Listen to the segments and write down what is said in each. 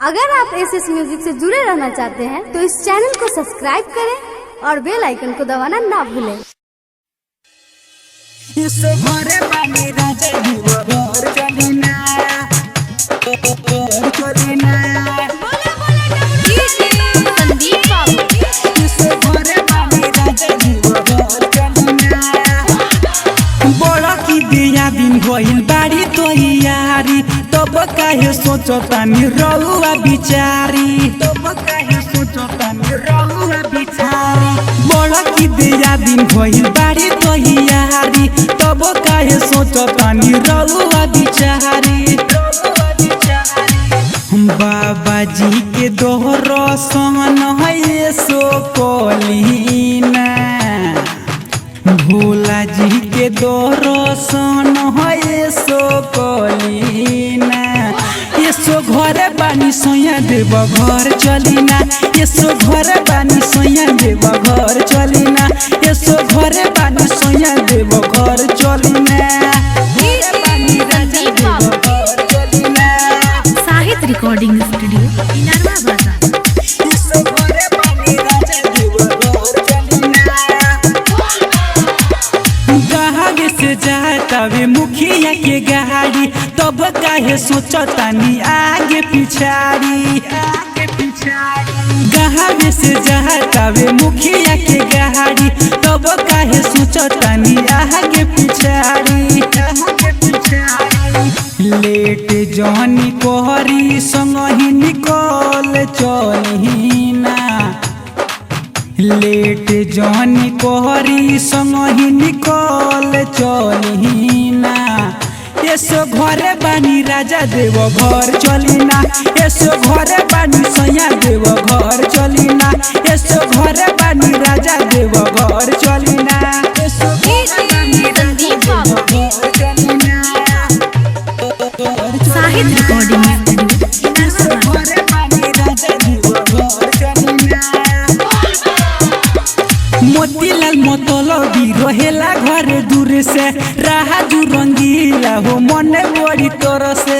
अगर आप SS music से जुड़े रहना चाहते हैं तो इस चैनल को सब्सक्राइब करें और बेल आइकन को दबाना ना भूलें। दिन भइल बाड़ी तो यारी तब काहे सोचतानी रहुआ बिचारी बड़ा की दिया दिन भइल बाड़ी तो यारी तब काहे सोचतानी रहुआ बिचारी बाबा जी के दोहरा सन है सो कोलीना भोला जी के दर्शन है सो कलीना ये सो घर बानी सोया देव घर चलीना ये सो घर बानी सोया देव घर चलीना ये सो घर बानी सोया देव घर चलीना साहित्य रिकॉर्डिंग स्टूडियो इनारवा बाजार। जातावे मुखिया के गाड़ी तब काहे सोचतानी आगे पिछाड़ी गहावे से जातावे मुखिया के गाड़ी तब काहे सोचतानी आगे पिछाड़ी लेट जहनी कोहरी संग ही निकल चलीना लेट जहनी कोहरी संग ही निकल चलीना एसो घरे बानी राजा देव घर चलीना एसो घरे बानी सैया देव घर चलीना एसो घरे बानी राजा देव घर चलीना साहित्य रिकॉर्डिंग मोतीलाल मतलबी रहेला घर दूर से राजू रंगीला हो मने बड़ी तरह से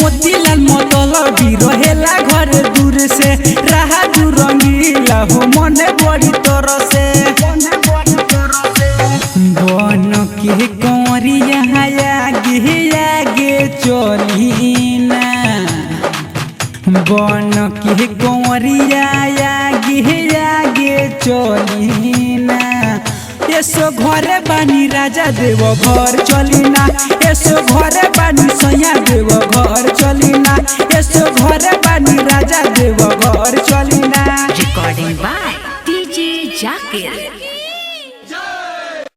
मोतीलाल मतलबी रहेला घर दूर से राजू रंगीला हो मने बड़ी तरह से बन के कंवरिया आगे आगे चलीना बन के कंवरिया आगे आगे चलीना एसो घरे बानी राजा देव घर चलीना एसो घरे बानी सैया देव घर चलीना एसो घरे बानी राजा देव घर चलीना। Recording by DJ Zakir.